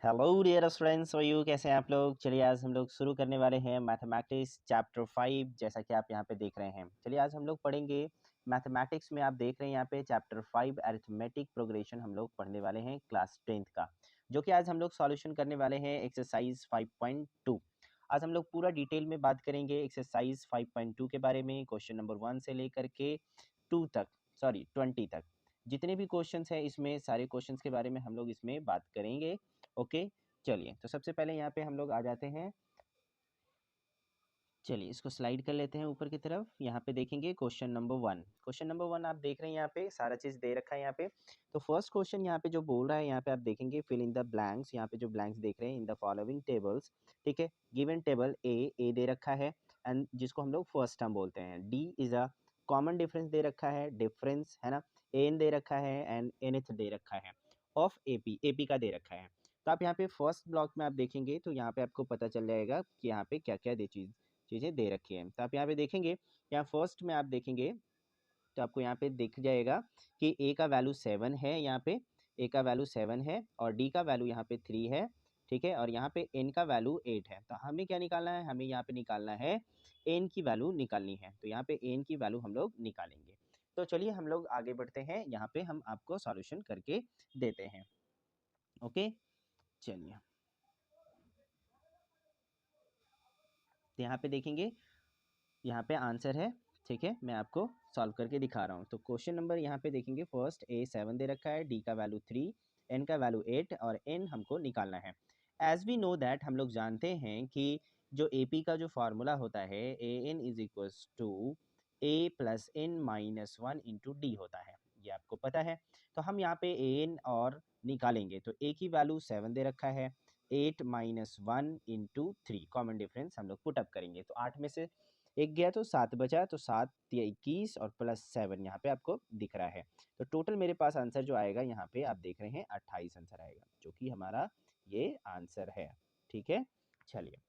Hello dear students, और you कैसे हैं आप लोग। चलिए आज हम लोग शुरू करने वाले हैं मैथमेटिक्स चैप्टर 5, जैसा कि आप यहाँ पे देख रहे हैं। चलिए आज हम लोग पढ़ेंगे मैथमेटिक्स में। आप देख रहे हैं यहाँ पे चैप्टर 5 अरिथमेटिक प्रोग्रेशन हम लोग पढ़ने वाले हैं क्लास 10th का, जो कि आज हम लोग सॉल्यूशन करने वाले हैं एक्सरसाइज 5.2। आज हम लोग पूरा डिटेल में बात करेंगे एक्सरसाइज 5.2 के बारे में, क्वेश्चन नंबर 1 से लेकर के 20 तक जितने भी क्वेश्चंस हैं इसमें सारे क्वेश्चंस के बारे में हम लोग इसमें बात करेंगे। ओके, चलिए तो सबसे पहले यहाँ पे हम लोग आ जाते हैं। चलिए इसको स्लाइड कर लेते हैं ऊपर की तरफ। यहाँ पे देखेंगे क्वेश्चन नंबर 1। क्वेश्चन नंबर 1 आप देख रहे हैं, यहाँ पे सारा चीज़ दे रखा है यहाँ पे। तो फर्स्ट क्वेश्चन यहाँ पे जो बोल रहा है, यहाँ पे आप देखेंगे फिल इन द ब्लैंक्स। यहाँ पे जो ब्लैंक्स देख रहे हैं इन द फॉलोइंग टेबल्स, ठीक है। गिवन टेबल ए दे रखा है एंड जिसको हम लोग फर्स्ट टर्म बोलते हैं। D is a common difference दे रखा है, डिफरेंस है ना। एन दे रखा है एंड nth दे रखा है ऑफ एपी का दे रखा है। तो आप यहाँ पे फर्स्ट ब्लॉक में आप देखेंगे तो यहाँ पे आपको पता चल जाएगा कि यहाँ पे क्या क्या चीज़ें दे रखी हैं। तो आप यहाँ पे देखेंगे, यहाँ फर्स्ट में आप देखेंगे तो आपको यहाँ पे दिख जाएगा कि ए का वैल्यू 7 है। यहाँ पे ए का वैल्यू 7 है और डी का वैल्यू यहाँ पे 3 है, ठीक है। और यहाँ पे एन का वैल्यू 8 है। तो हमें क्या निकालना है, हमें यहाँ पे निकालना है एन की वैल्यू निकालनी है। तो यहाँ पे एन की वैल्यू हम लोग निकालेंगे। तो चलिए हम लोग आगे बढ़ते हैं, यहाँ पे हम आपको सॉल्यूशन करके देते हैं। ओके, चलिए तो यहाँ पे देखेंगे, यहाँ पे आंसर है, ठीक है। मैं आपको सॉल्व करके दिखा रहा हूँ। तो क्वेश्चन नंबर यहाँ पे देखेंगे, फर्स्ट ए 7 दे रखा है, डी का वैल्यू 3, एन का वैल्यू 8 और एन हमको निकालना है। एज वी नो दैट, हम लोग जानते हैं कि जो ए पी का जो फार्मूला होता है A N is equals to A plus N minus 1 into D होता है, ये आपको पता है। तो हम यहाँ पे ए एन और निकालेंगे। तो ए की वैल्यू 7 दे रखा है, 8 माइनस 1 इंटू 3 कॉमन डिफरेंस हम लोग पुटअप करेंगे। तो 8 में से एक गया तो 7 बचा, तो 7 या 21 और प्लस 7 यहाँ पे आपको दिख रहा है। तो टोटल मेरे पास आंसर जो आएगा यहाँ पे आप देख रहे हैं 28 आंसर आएगा, जो कि हमारा ये आंसर है, ठीक है। चलिए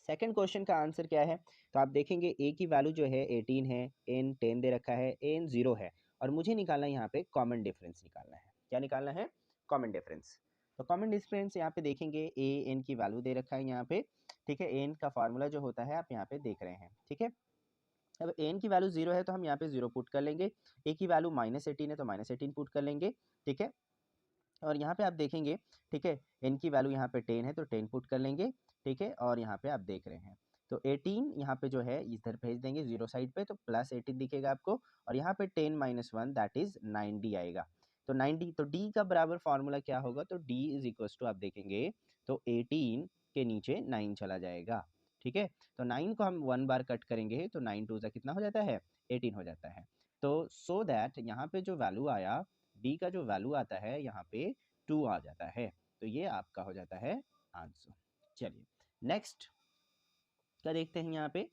सेकंड क्वेश्चन का आंसर क्या है, तो आप देखेंगे ए की वैल्यू जो है 18 है, एन 10 दे रखा है, एन 0 है और मुझे निकालना है यहाँ पे कॉमन डिफरेंस निकालना है। क्या निकालना है, कॉमन डिफरेंस। तो कॉमन डिफरेंस यहाँ पे देखेंगे ए एन की वैल्यू दे रखा है यहाँ पे, ठीक है। एन का फार्मूला जो होता है आप यहाँ पे देख रहे हैं, ठीक है। अब एन की वैल्यू 0 है तो हम यहाँ पे 0 पुट कर लेंगे। ए की वैल्यू -18 है तो -18 पुट कर लेंगे, ठीक है। और यहाँ पे आप देखेंगे, ठीक है, एन की वैल्यू यहाँ पे 10 है तो 10 पुट कर लेंगे, ठीक है। और यहाँ पे आप देख रहे हैं तो 18 यहाँ पे जो है इधर भेज देंगे जीरो साइड पे, तो प्लस 18 दिखेगा आपको। और यहाँ पे 10 माइनस 1 दैट इज 9d आएगा। तो 9d, तो d का बराबर फॉर्मूला क्या होगा, तो d इज इक्वल टू आप देखेंगे तो 18 के नीचे 9 चला जाएगा, ठीक है। तो 9 को हम 1 बार कट करेंगे तो 9 टू कितना हो जाता है, 18 हो जाता है। तो सो दैट यहाँ पे जो वैल्यू आया, डी का जो वैल्यू आता है यहाँ पे 2 आ जाता है। तो ये आपका हो जाता है आंसर। चलिए नेक्स्ट क्या देखते हैं यहाँ पे,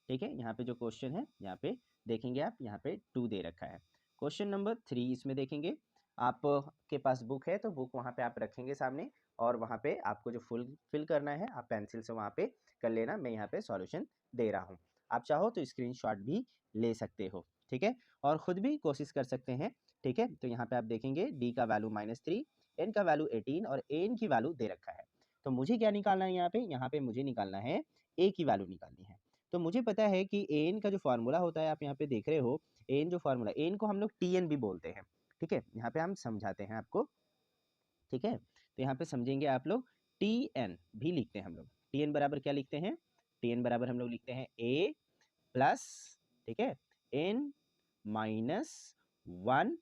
ठीक है। यहाँ पे जो क्वेश्चन है यहाँ पे देखेंगे आप, यहाँ पे 2 दे रखा है। क्वेश्चन नंबर 3 इसमें देखेंगे, आप के पास बुक है तो बुक वहाँ पे आप रखेंगे सामने और वहाँ पे आपको जो फुल फिल करना है आप पेंसिल से वहाँ पे कर लेना। मैं यहाँ पे सॉल्यूशन दे रहा हूँ, आप चाहो तो स्क्रीनशॉट भी ले सकते हो, ठीक है। और ख़ुद भी कोशिश कर सकते हैं, ठीक है। तो यहाँ पे आप देखेंगे डी का वैल्यू -3, एन का वैल्यू 18 और एन की वैल्यू दे रखा है। तो मुझे क्या निकालना है यहाँ पे मुझे निकालना है ए की वैल्यू निकालनी है। तो मुझे पता है कि एन का जो फार्मूला होता है आप यहाँ पे देख रहे हो, एन जो फार्मूला, एन को हम लोग टी एन भी बोलते हैं, ठीक है। यहाँ पे हम समझाते हैं आपको, ठीक है। तो यहाँ पे समझेंगे आप लोग, टी एन भी लिखते हैं हम लोग। टी एन बराबर क्या लिखते हैं, टी एन बराबर हम लोग लिखते हैं ए प्लस, ठीक है, एन माइनस 1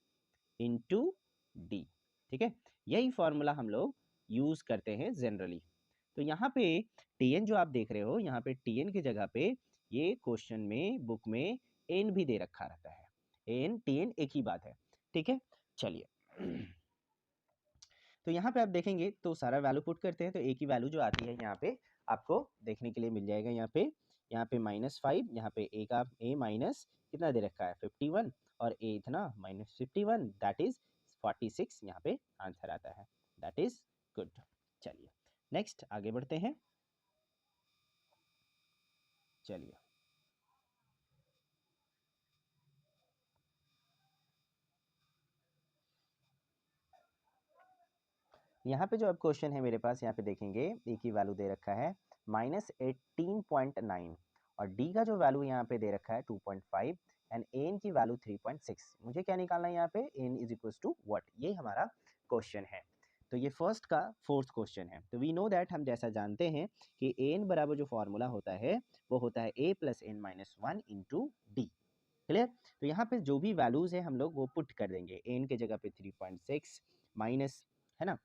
इंटू डी, ठीक है। यही फॉर्मूला हम लोग यूज करते हैं जनरली। तो यहाँ पे टी एन जो आप देख रहे हो, यहाँ पे टी एन की जगह पे ये क्वेश्चन में बुक में एन भी दे रखा रहता है। एन टी एन एक ही बात है, ठीक है। चलिए तो यहाँ पे आप देखेंगे तो सारा वैल्यू पुट करते हैं तो ए की वैल्यू जो आती है यहाँ पे आपको देखने के लिए मिल जाएगा। यहाँ पे -5, यहाँ पे ए का ए माइनस कितना दे रखा है 51 और ए इतना -51 दैट इज 46, यहाँ पे आंसर आता है। That is good. चलिए नेक्स्ट आगे बढ़ते हैं। चलिए यहाँ पे जो अब क्वेश्चन है मेरे पास, यहाँ पे देखेंगे ए की वैल्यू दे रखा है -18.9 और डी का जो वैल्यू यहाँ पे दे रखा है 2.5 एंड एन की वैल्यू 3.6। मुझे क्या निकालना है यहाँ पे, N is equal to what, ये हमारा क्वेश्चन है। तो ये फर्स्ट का फोर्थ क्वेश्चन है। तो वी नो दैट, हम जैसा जानते हैं कि एन बराबर जो फॉर्मूला होता है वो होता है a plus N minus one into D. Clear. तो यहाँ पे जो भी वैल्यूज है हम लोग वो पुट कर देंगे, एन के जगह पे 3.6 माइनस, है ना,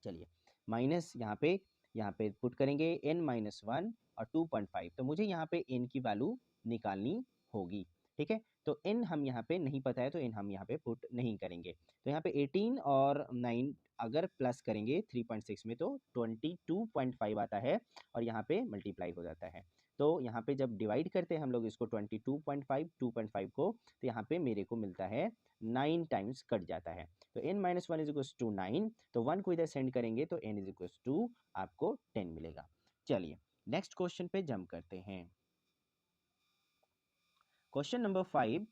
चलिए माइनस यहाँ पे पुट करेंगे n माइनस वन और 2.5। तो मुझे यहाँ पे n की वैल्यू निकालनी होगी, ठीक है। तो n हम यहाँ पे नहीं पता है तो n हम यहाँ पे पुट नहीं करेंगे। तो यहाँ पे 18 और 9 अगर प्लस करेंगे 3.6 में तो 22.5 आता है और यहाँ पे मल्टीप्लाई हो जाता है। तो यहाँ पे जब डिवाइड करते हैं हम लोग इसको 22.5 2.5 को, तो यहाँ पे मेरे को मिलता है 9 टाइम्स कट जाता है। तो n minus one is equals to 9, तो 1 को इधर सेंड करेंगे तो n इज इक्वल्स टू आपको 10 मिलेगा। चलिए नेक्स्ट क्वेश्चन पे जंप करते हैं। क्वेश्चन नंबर 5,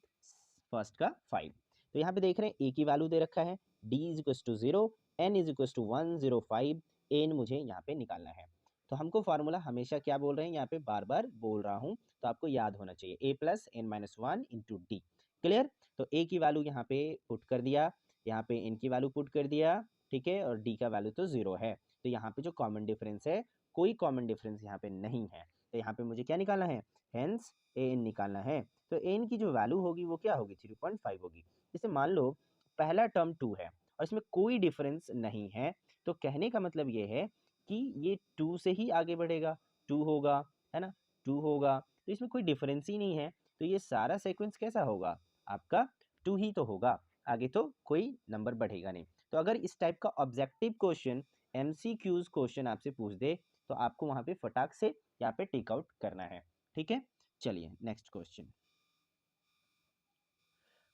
फर्स्ट का 5। तो यहाँ पे देख रहे हैं a की वैल्यू दे रखा है, d is equals to 0, n is equals to 105, n मुझे यहाँ पे निकालना है। तो हमको फार्मूला हमेशा क्या बोल रहे हैं, यहाँ पे बार बार बोल रहा हूँ तो आपको याद होना चाहिए, a plus N minus one into D. Clear. तो a की वैल्यू यहाँ पे पुट कर दिया, यहाँ पे n की वैल्यू पुट कर दिया, ठीक है, और d का वैल्यू तो 0 है। तो यहाँ पे जो कॉमन डिफरेंस है, कोई कॉमन डिफरेंस यहाँ पे नहीं है, तो यहाँ पे मुझे क्या निकालना है, हेंस an निकालना है। तो n की जो वैल्यू होगी वो क्या होगी, 3.5 होगी। जैसे मान लो पहला टर्म 2 है और इसमें कोई डिफरेंस नहीं है, तो कहने का मतलब ये है कि ये 2 से ही आगे बढ़ेगा, 2 होगा, है ना, 2 होगा, तो इसमें कोई डिफरेंस ही नहीं है। तो ये सारा सीक्वेंस कैसा होगा, आपका 2 ही तो होगा, आगे तो कोई नंबर बढ़ेगा नहीं। तो अगर इस टाइप का ऑब्जेक्टिव क्वेश्चन, MCQs क्वेश्चन आपसे पूछ दे तो आपको वहां पे फटाक से यहाँ पे टिक आउट करना है, ठीक है। चलिए नेक्स्ट क्वेश्चन,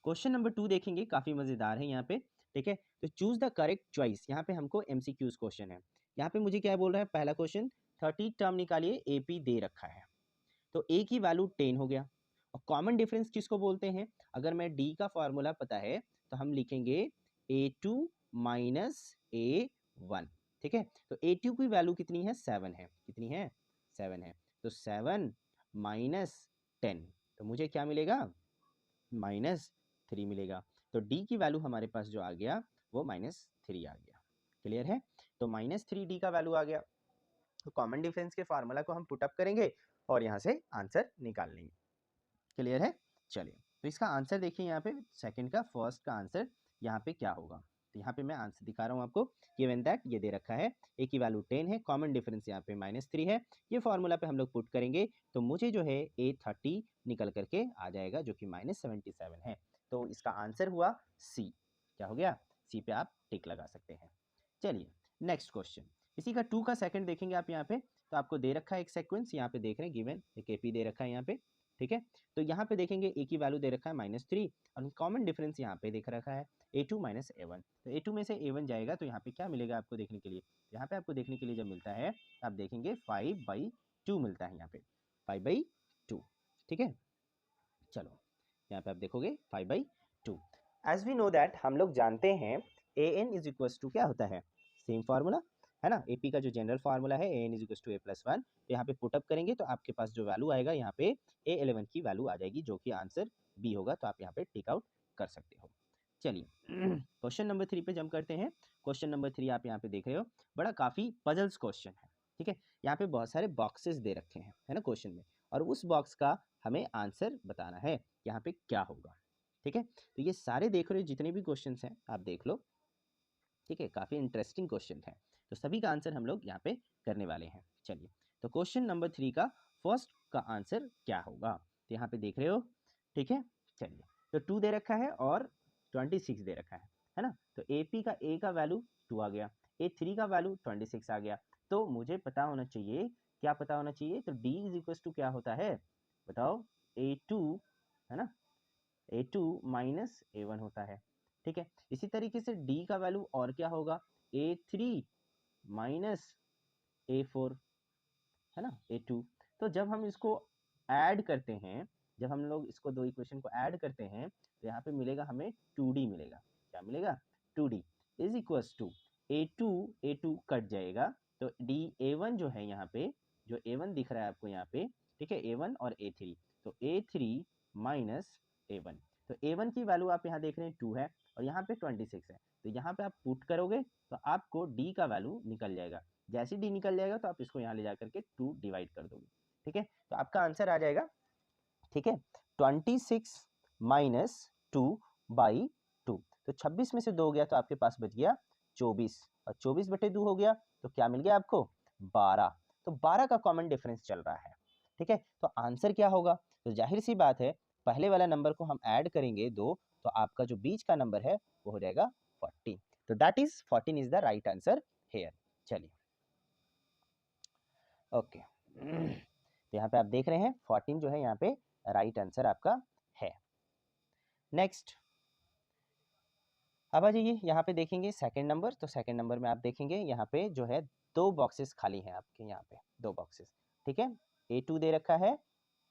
क्वेश्चन नंबर 2 देखेंगे, काफी मजेदार है यहाँ पे, ठीक है। तो चूज द करेक्ट चॉइस, यहाँ पे हमको MCQs क्वेश्चन है। यहाँ पे मुझे क्या बोल रहा है, पहला क्वेश्चन 30 टर्म निकालिए, AP दे रखा है, तो A की वैल्यू 10 हो गया। और कॉमन डिफरेंस किसको बोलते हैं, अगर मैं D का फॉर्मूला पता है तो हम लिखेंगे A2 माइनस A1, ठीक है। तो A2 की वैल्यू कितनी है, 7 है, कितनी है, 7 है। तो 7 माइनस 10, तो मुझे क्या मिलेगा, -3 मिलेगा। तो D की वैल्यू हमारे पास जो आ गया वो -3 आ गया। क्लियर है। तो -3 D का वैल्यू आ गया। तो कॉमन डिफरेंस के फार्मूला को हम पुटअप करेंगे और यहाँ से आंसर निकाल लेंगे। क्लियर है। चलिए तो इसका आंसर देखिए, यहाँ पे सेकंड का फर्स्ट का आंसर यहाँ पे क्या होगा। तो यहाँ पे मैं आंसर दिखा रहा हूँ आपको, गिवन दैट ये दे रखा है, ए की वैल्यू 10 है, कॉमन डिफरेंस यहाँ पे -3 है। ये फार्मूला पे हम लोग पुट करेंगे तो मुझे जो है A30 निकल करके आ जाएगा जो कि -77 है। तो इसका आंसर हुआ सी। क्या हो गया, सी पे आप टिक लगा सकते हैं। चलिए नेक्स्ट क्वेश्चन, इसी का 2 का सेकंड देखेंगे आप यहाँ पे। तो आपको दे रखा है एक सीक्वेंस, यहाँ पे देख रहे हैं गिवन एक AP दे रखा है यहाँ पे, ठीक है। तो यहाँ पे देखेंगे A की वैल्यू दे रखा है -3 और कॉमन डिफरेंस यहाँ पे देख रखा है A2 माइनस A1। तो A2 में से A1 जाएगा तो यहाँ पे क्या मिलेगा आपको देखने के लिए, यहाँ पे आपको देखने के लिए जब मिलता है आप देखेंगे 5/2 मिलता है, यहाँ पे 5/2, ठीक है। चलो यहाँ पे आप देखोगे 5/2। एज वी नो दैट, हम लोग जानते हैं an इज इक्वल्स टू क्या होता है, सेम फार्मूला है ना, AP का जो जनरल फार्मूला है an is equals to A+1। तो यहाँ पे पुटअप करेंगे तो आपके पास जो वैल्यू आएगा यहाँ पे A11 की वैल्यू आ जाएगी जो कि आंसर B होगा। तो आप यहाँ पे टिक आउट कर सकते हो। चलिए क्वेश्चन नंबर 3 पे जंप करते हैं। क्वेश्चन नंबर 3 आप यहाँ पे देख रहे हो, बड़ा काफी पजल्स क्वेश्चन है, ठीक है। यहाँ पे बहुत सारे बॉक्सेस दे रखे हैं, है ना, क्वेश्चन में, और उस बॉक्स का हमें आंसर बताना है यहाँ पे क्या होगा, ठीक है। तो ये सारे देख रहे हो जितने भी क्वेश्चन हैं आप देख लो, ठीक है, काफी इंटरेस्टिंग क्वेश्चन है। तो सभी का आंसर हम लोग यहाँ पे करने वाले हैं। चलिए तो क्वेश्चन नंबर 3 का फर्स्ट का आंसर क्या होगा, तो यहाँ पे देख रहे हो, ठीक है। चलिए तो 2 दे रखा है और 26 दे रखा है ना। तो AP का A का वैल्यू 2 आ गया, A3 का वैल्यू 26 आ गया। तो मुझे पता होना चाहिए, क्या पता होना चाहिए, तो D इज इक्वल टू क्या होता है, बताओ, A2, है ना, A2 माइनस A1 होता है, ठीक है। इसी तरीके से D का वैल्यू और क्या होगा, A3 माइनस A4, है ना, A2। तो जब हम इसको ऐड करते हैं, जब हम लोग इसको दो इक्वेशन को ऐड करते हैं तो यहाँ पे मिलेगा हमें 2D मिलेगा। क्या मिलेगा, 2D is equals to A2 cut जाएगा, तो A1 जो है यहाँ पे, जो A1 दिख रहा है आपको यहाँ पे, ठीक है, A1 और A3, तो A3 माइनस A1, तो A1 की वैल्यू आप यहाँ देख रहे हैं 2 है और यहाँ पे 26 है, तो यहाँ पे आप पुट करोगे तो आपको D का वैल्यू निकल जाएगा। जैसे D निकल जाएगा तो आप इसको यहाँ ले जाकर के 2 डिवाइड कर दोगे, ठीक है, तो आपका आंसर आ जाएगा, ठीक है, 26 माइनस 2/2, तो 26 में से 2 गया तो आपके पास बच गया 24, और 24/2 हो गया तो क्या मिल गया आपको 12, तो 12 का कॉमन डिफरेंस चल रहा है, ठीक है, तो आंसर क्या होगा, तो जाहिर सी बात है पहले वाला नंबर को हम ऐड करेंगे 2, तो आपका जो बीच का नंबर है वो हो जाएगा 14, तो that is 14 is the right answer here. चलिए ओके, तो यहाँ पे आप देख रहे हैं 14 जो है यहाँ पे राइट आंसर आपका है। नेक्स्ट अब आ जाइए, यहाँ पे देखेंगे सेकंड नंबर, तो सेकंड नंबर में आप देखेंगे यहाँ पे जो है 2 बॉक्सेस खाली हैं आपके, यहाँ पे 2 बॉक्सेस, ठीक है, A2 दे रखा है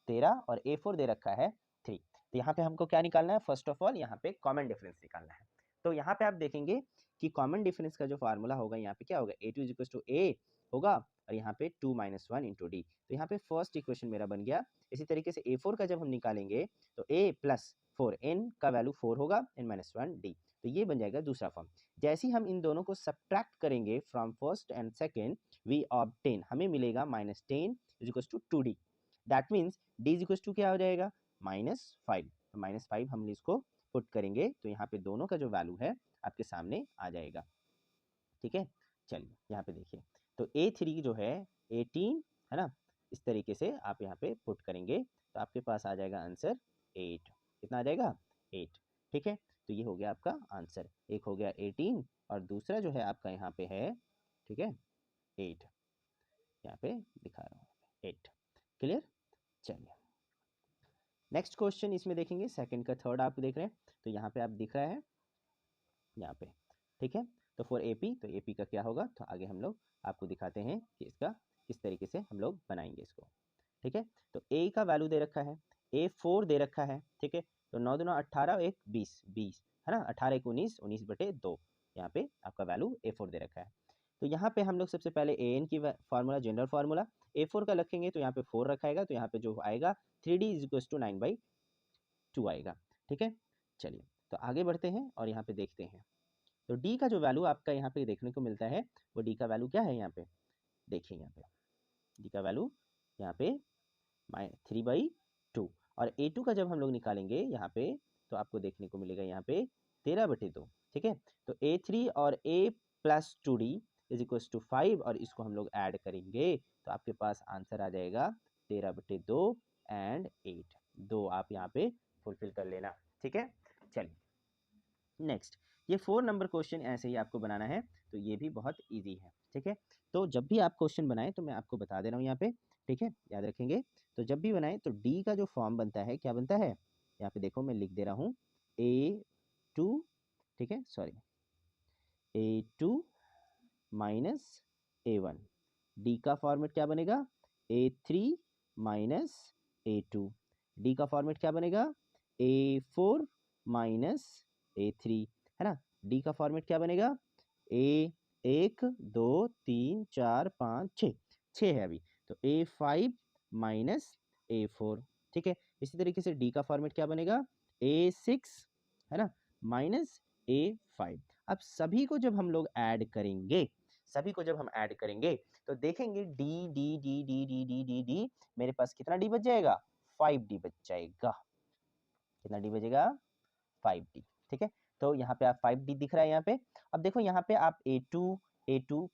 13 और A4 दे रखा है 3, तो यहाँ पे हमको क्या निकालना है, फर्स्ट ऑफ ऑल यहाँ पे कॉमन डिफरेंस निकालना है, तो यहाँ पे आप देखेंगे कि कॉमन डिफरेंस का जो फार्मूला होगा यहाँ पे क्या होगा, A2 इक्वल टू A होगा और यहाँ पे 2 - 1 इंटू डी, तो यहाँ पे फर्स्ट इक्वेशन मेरा बन गया। इसी तरीके से A4 का जब हम निकालेंगे तो A + 4 n का वैल्यू 4 होगा, n - 1 d, तो ये बन जाएगा दूसरा फॉर्म। जैसे ही हम इन दोनों को सब्ट्रैक्ट करेंगे from first and second, we obtain, हमें मिलेगा -10 = 2d, दैट मीन्स d = क्या हो जाएगा -5, तो -5 हम इसको पुट करेंगे तो यहाँ पे दोनों का जो वैल्यू है आपके सामने आ जाएगा, ठीक है। चलिए यहाँ पे देखिए, तो A3 जो है 18 है ना, इस तरीके से आप यहाँ पे पुट करेंगे तो आपके पास आ जाएगा आंसर 8, कितना आ जाएगा 8, ठीक है, तो ये हो गया आपका आंसर, एक हो गया 18 और दूसरा जो है आपका यहाँ पे है, ठीक है, 8, यहाँ पे दिखा रहा हूँ 8, क्लियर। चलिए नेक्स्ट क्वेश्चन इसमें देखेंगे, सेकंड का थर्ड आप देख रहे हैं, तो यहाँ पे आप दिख रहा है यहाँ पे, ठीक है, तो फॉर AP, तो AP का क्या होगा, तो आगे हम लोग आपको दिखाते हैं कि इसका किस तरीके से हम लोग बनाएंगे इसको, ठीक है, तो A का वैल्यू दे रखा है, A4 दे रखा है, ठीक है, तो 9 दूना 18 1 20 है ना, 18 1 19 19/2, यहाँ पे आपका वैल्यू A4 दे रखा है, तो यहाँ पे हम लोग सबसे पहले AN की फार्मूला, जनरल फार्मूला, A4 का रखेंगे तो यहाँ पे 4 रखाएगा, तो यहाँ पे जो आएगा 3D = 9/2 आएगा, ठीक है। चलिए तो आगे बढ़ते हैं और यहाँ पे देखते हैं, तो D का जो वैल्यू आपका यहाँ पे देखने को मिलता है, वो D का वैल्यू क्या है, यहाँ पे देखिए, यहाँ पे D का वैल्यू यहाँ पे 3/2, और A2 का जब हम लोग निकालेंगे यहाँ पे तो आपको देखने को मिलेगा यहाँ पे 13/2, ठीक है, तो A3 और A + 2D = 5 और इसको हम लोग ऐड करेंगे तो आपके पास आंसर आ जाएगा 13/2 एंड 8, 2 आप यहाँ पे फुलफिल कर लेना, ठीक है। चलिए नेक्स्ट, ये 4 नंबर क्वेश्चन ऐसे ही आपको बनाना है, तो ये भी बहुत इजी है, ठीक है, तो जब भी आप क्वेश्चन बनाएं तो मैं आपको बता दे रहा हूँ यहाँ पे, ठीक है, याद रखेंगे, तो जब भी बनाएं तो D का जो फॉर्म बनता है, क्या बनता है, यहाँ पे देखो मैं लिख दे रहा हूँ A2, ठीक है, सॉरी A2 - A1, D का फॉर्मेट क्या बनेगा A3 - A2, D का फॉर्मेट क्या बनेगा A4 - A3, है ना, D का फॉर्मेट क्या बनेगा A1 2 3 4 5 6, 6 है अभी, तो A5 - A4, ठीक है, इसी तरीके से D का फॉर्मेट क्या बनेगा A6, है ना, -A5। अब सभी को जब हम लोग ऐड करेंगे, सभी को जब हम ऐड करेंगे तो देखेंगे D D D D D D D D मेरे पास कितना D बच जाएगा 5D बच जाएगा, कितना D बचेगा 5D, ठीक है, तो यहाँ पे आप 5D दिख रहा है यहाँ पे। अब देखो यहाँ पे आप A2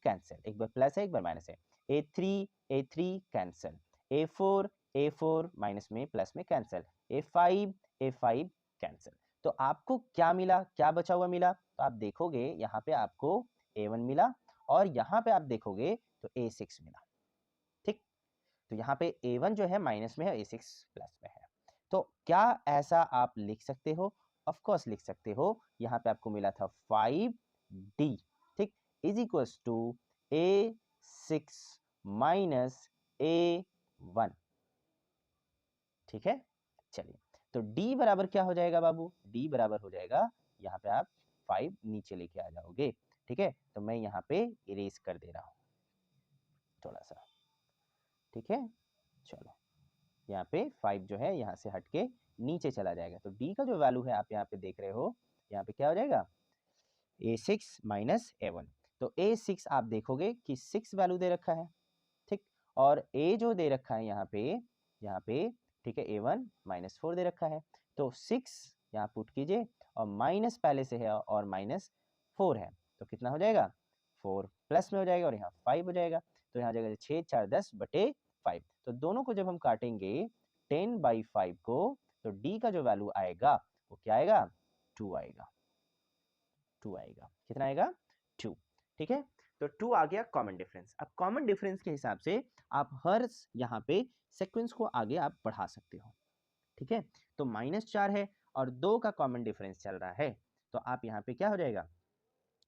कैंसिल, एक बार प्लस है एक बार माइनस है, A3 कैंसिल, A4 माइनस में प्लस में कैंसिल, A5 कैंसिल, तो आपको क्या मिला, क्या बचा हुआ मिला, तो आप देखोगे यहाँ पे आपको A1 मिला और यहाँ पे आप देखोगे तो A6 मिला, ठीक, तो यहाँ पे A1 जो है माइनस में है, A6 प्लस में है, तो क्या ऐसा आप लिख सकते हो, ऑफ कोर्स लिख सकते हो, यहाँ पे आपको मिला था 5D, ठीक, = A6 - A1, ठीक है। चलिए तो D बराबर क्या हो जाएगा बाबू, D बराबर हो जाएगा, यहाँ पे आप 5 नीचे लेके आ जाओगे, ठीक है, तो मैं यहाँ पे इरेज कर दे रहा हूँ थोड़ा सा, ठीक है। चलो यहाँ पे 5 जो है यहाँ से हट के नीचे चला जाएगा, तो डी का जो वैल्यू है आप यहाँ पे देख रहे हो, यहाँ पे क्या हो जाएगा, A6 माइनस A1। तो A6 आप देखोगे कि 6 वैल्यू दे रखा है, ठीक, और A जो दे रखा है यहाँ पे ठीक है, A1 माइनस 4 दे रखा है, तो 6 यहाँ पुट कीजिए और माइनस पहले से है और माइनस 4 है, तो कितना हो जाएगा, 4 प्लस में हो जाएगा और यहाँ 5 हो जाएगा, तो यहाँ जाएगा 6 4 10 बटे 5। तो दोनों को जब हम काटेंगे 10/5 को, तो D का जो वैल्यू आएगा वो क्या आएगा, 2 आएगा, 2 आएगा, कितना आएगा, 2, ठीक है। तो 2 आ गया कॉमन डिफरेंस। अब कॉमन डिफरेंस के हिसाब से आप हर यहाँ पे सीक्वेंस को आगे आप बढ़ा सकते हो, ठीक है। तो -4 है और 2 का कॉमन डिफरेंस चल रहा है, तो आप यहाँ पे क्या हो जाएगा,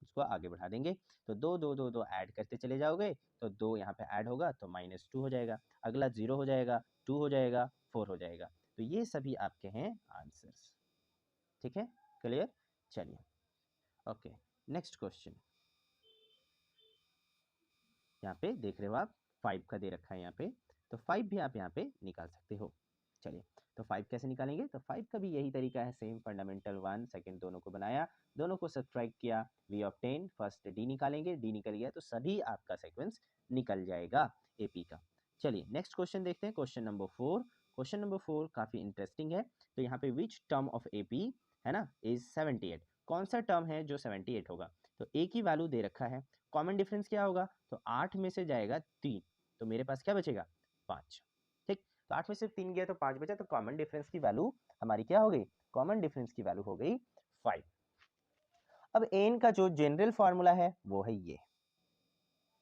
उसको आगे बढ़ा देंगे, तो 2 2 2 2 ऐड करते चले जाओगे, तो 2 यहाँ पे ऐड होगा तो -2 हो जाएगा, अगला 0 हो जाएगा, 2 हो जाएगा, 4 हो जाएगा। तो ये सभी आपके हैं आंसर्स, ठीक है, क्लियर। चलिए ओके, नेक्स्ट क्वेश्चन। यहाँ पे देख रहे हो आप 5 का दे रखा है यहाँ पे, तो 5 भी आप यहाँ पे निकाल सकते हो। चलिए, तो 5 कैसे निकालेंगे, तो 5 का भी यही तरीका है, सेम फंडामेंटल 1 सेकंड दोनों को बनाया, दोनों को सब्ट्रैक्ट किया, वी ऑब्टेन फर्स्ट डी निकालेंगे, डी निकल गया तो सभी आपका सीक्वेंस निकल जाएगा एपी का। चलिए नेक्स्ट क्वेश्चन देखते हैं, क्वेश्चन नंबर 4। क्वेश्चन नंबर 4 काफी इंटरेस्टिंग है। तो यहाँ पे विच टर्म ऑफ एपी है ना इज 78, कौन सा टर्म है जो 78 होगा। तो ए की वैल्यू दे रखा है, कॉमन डिफरेंस क्या होगा, तो 8 में से जाएगा 3, तो मेरे पास क्या बचेगा, 5, ठीक। तो 8 में से 3 गया तो 5 बचा, तो कॉमन डिफरेंस की वैल्यू हमारी क्या हो गई, कॉमन डिफरेंस की वैल्यू हो गई 5। अब एन का जो जनरल फॉर्मूला है वो है ये,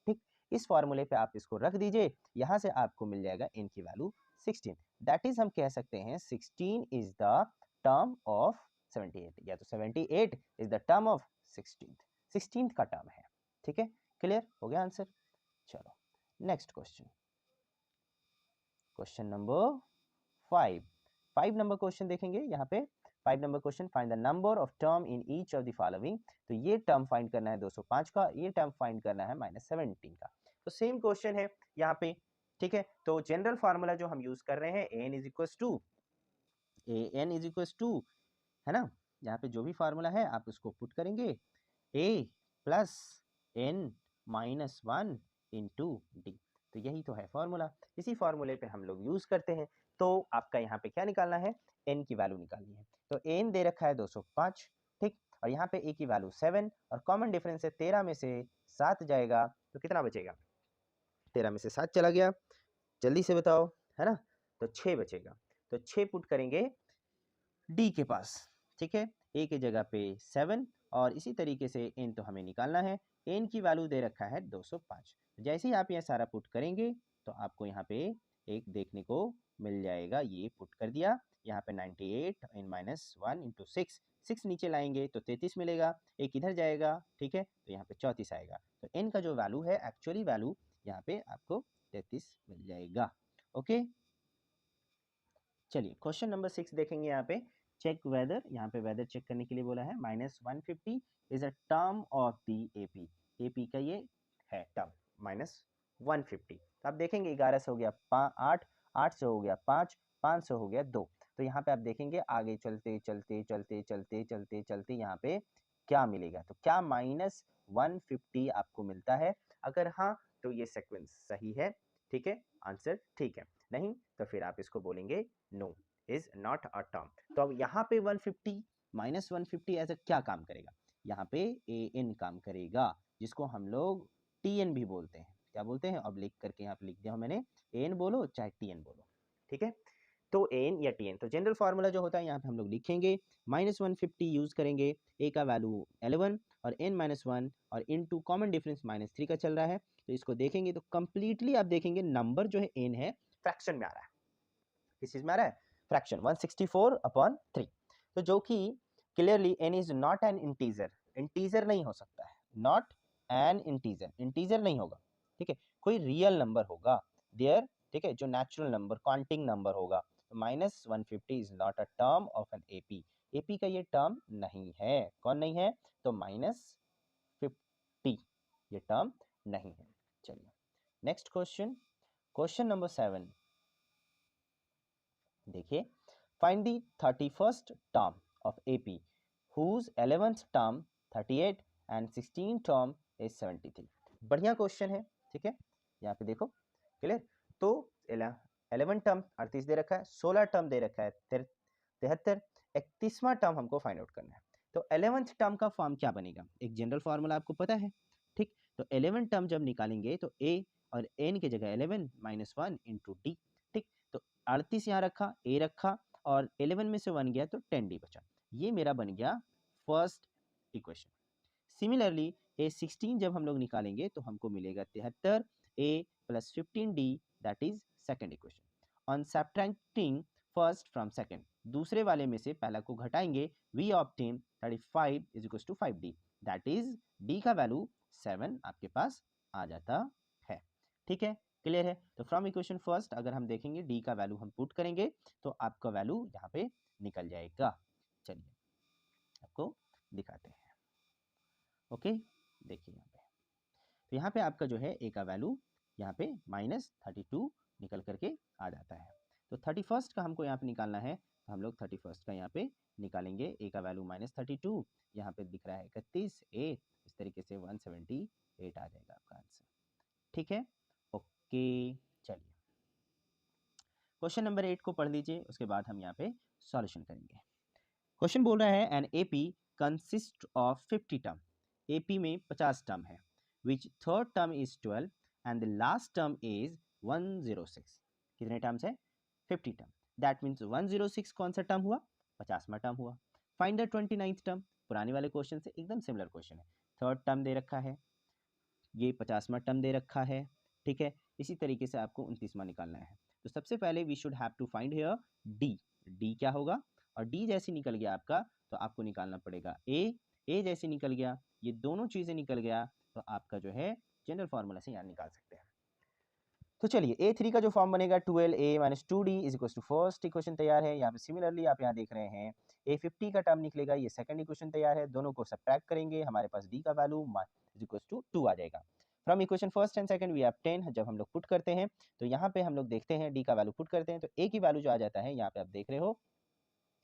ठीक। इस फॉर्मूले पे आप इसको रख दीजिए, यहां से आपको मिल जाएगा एन की वैल्यू 16, दैट इज हम कह सकते हैं 16 इज द टर्म ऑफ 78, या तो 78 is the term of 16th का टर्म है, ठीक है, क्लियर हो गया आंसर। चलो next question, question number 5 number question देखेंगे यहाँ पे। 5 number question, find the number of term in each of the following. तो ये टर्म फाइंड करना है 205 का, ये टर्म फाइंड करना है -17 का। तो सेम क्वेश्चन है यहाँ पे, ठीक है। तो जनरल फार्मूला जो हम यूज कर रहे हैं, एन इज इक्वल टू है ना, यहाँ पे जो भी फार्मूला है आप उसको पुट करेंगे, A plus N minus 1 into D. तो यही तो है फॉर्मूला, इसी फॉर्मूले पे हम लोग यूज करते हैं। तो आपका यहाँ पे क्या निकालना है, एन की वैल्यू निकालनी है। तो एन दे रखा है 205, ठीक, और यहाँ पे ए की वैल्यू 7 और कॉमन डिफरेंस है 13 में से 7 जाएगा तो कितना बचेगा, 13 में से 7 चला गया, जल्दी से बताओ, है ना, तो 6 बचेगा। तो 6 पुट करेंगे डी के पास, ठीक है, ए की जगह पे 7 और इसी तरीके से एन तो हमें निकालना है, एन की वैल्यू दे रखा है 205। जैसे ही आप यह सारा पुट करेंगे तो आपको यहाँ पे एक देखने को मिल जाएगा, ये पुट कर दिया, यहाँ पे 98 इन -1 इंटू 6 नीचे लाएंगे तो 33 मिलेगा, एक इधर जाएगा, ठीक है, तो यहाँ पे 34 आएगा। तो एन का जो वैल्यू है, एक्चुअली वैल्यू यहाँ पे आपको 33 मिल जाएगा। ओके, चलिए क्वेश्चन नंबर 6 देखेंगे यहाँ पे, चेक वेदर, यहाँ पे वेदर चेक करने के लिए बोला है। -150 is a term of the AP, AP का ये है टर्म -150। तो आप देखेंगे 11 से हो गया 8, 8 से हो गया 5, 5 से हो गया 2। तो यहाँ पे आप देखेंगे आगे चलते चलते चलते चलते चलते चलते यहाँ पे क्या मिलेगा, तो क्या -150 आपको मिलता है। अगर हाँ तो ये सीक्वेंस सही है, ठीक है, आंसर ठीक है, नहीं तो फिर आप इसको बोलेंगे no is not a term. तो अब यहाँ पे 150 -150 ऐसा क्या काम करेगा, यहाँ पे ए एन काम करेगा, जिसको हम लोग टी एन भी बोलते हैं। क्या बोलते हैं, अब लिख करके यहाँ पे लिख दिया मैंने, एन बोलो चाहे टी एन बोलो, ठीक है। तो एन या टी एन, तो जनरल फार्मूला जो होता है यहाँ पे हम लोग लिखेंगे, -150 यूज करेंगे, ए का वैल्यू 11 और n -1 और इनटू कॉमन डिफरेंस -3 का चल रहा है। तो इसको देखेंगे तो कंप्लीटली आप देखेंगे नंबर जो है n है फ्रैक्शन में आ रहा है, किस चीज में आ रहा है, फ्रैक्शन 164/3। तो जो कि clearly n is not an integer, integer नहीं हो सकता है, नॉट एन इंटीजर, इंटीजर नहीं होगा, ठीक है, कोई रियल नंबर होगा देयर, ठीक है, जो नेचुरल नंबर काउंटिंग नंबर होगा। -150 is not a term of an AP, AP का ये टर्म नहीं है, कौन नहीं है, तो -50 टी, ये टर्म नहीं है। चलिए नेक्स्ट क्वेश्चन, क्वेश्चन नंबर 7 देखिए, find the 31st term of AP whose 11th term 38 and 16 term is 73। बढ़िया क्वेश्चन है, ठीक है, यहाँ पे देखो क्लियर। तो 11 टर्म 38 दे रखा है, 16 टर्म दे रखा है 73, 31वां टर्म हमको फाइंड आउट करना है। तो 11th टर्म का फॉर्म क्या बनेगा, एक जनरल फॉर्मूला आपको पता है, ठीक। तो 11 टर्म जब निकालेंगे तो ए और एन की जगह 11 - 1 इंटू डी, ठीक। तो 38 यहाँ रखा, ए रखा, और 11 में से 1 गया तो 10 डी बचा। ये मेरा बन गया फर्स्ट इक्वेशन। सिमिलरली A16 जब हम लोग निकालेंगे तो हमको मिलेगा 73 A plus 15 D, that is second equation. On subtracting first from second, दूसरे वाले में से पहला को घटाएंगे, we obtain 35 is equal to 5D, that is D का वैल्यू 7 आपके पास आ जाता है, ठीक है, क्लियर है। तो फ्रॉम इक्वेशन फर्स्ट अगर हम देखेंगे D का वैल्यू हम पुट करेंगे तो आपका वैल्यू यहाँ पे निकल जाएगा। चलिए आपको दिखाते हैं, ओके। देखिए यहाँ पे, तो यहाँ पे आपका जो है ए का वैल्यू यहाँ पे -32 निकल करके आ जाता है। तो 31st का हमको यहाँ पे निकालना है, तो हम लोग 31st का यहाँ पे निकालेंगे। ए का वैल्यू -32, यहाँ पे दिख रहा है 31, ए इस तरीके से 178 आ जाएगा आपका आंसर, ठीक है, ओके। चलिए क्वेश्चन नंबर 8 को पढ़ लीजिए, उसके बाद हम यहाँ पे सॉल्यूशन करेंगे। क्वेश्चन बोल रहा है an AP consist of 50 term, AP में 50 टर्म है, which third term is 12 and the last term is 106। कितने टर्म्स है, 50 टर्म, दैट मीन्स 106 कौन सा टर्म हुआ, 50वां टर्म हुआ। फाइंड द 29th टर्म, पुराने वाले क्वेश्चन से एकदम सिमिलर क्वेश्चन है, थर्ड टर्म दे रखा है, ये 50वां टर्म दे रखा है, ठीक है। इसी तरीके से आपको 29वां निकालना है। तो सबसे पहले we should have to find here D, D क्या होगा, और डी जैसे निकल गया आपका तो आपको निकालना पड़ेगा ए जैसे निकल गया, ये दोनों चीज़ें निकल गया तो आपका जो है जनरल फार्मूला से यहाँ निकाल सकते हैं। तो चलिए A3 का जो फॉर्म बनेगा 12A - 2D is equal to first equation तैयार है। यहाँ पे सिमिलरली आप यहाँ देख रहे हैं A50 का टर्म निकलेगा, ये सेकंड इक्वेशन तैयार है। दोनों को सब्ट्रैक्ट करेंगे, हमारे पास D का वैल्यू इज इक्वल टू 2 आ जाएगा। From equation first and second we have 10, जब हम लोग पुट करते हैं तो यहाँ पे हम लोग देखते हैं D का वैल्यू पुट करते हैं तो A की वैल्यू जो आ जाता है, यहाँ पे आप देख रहे हो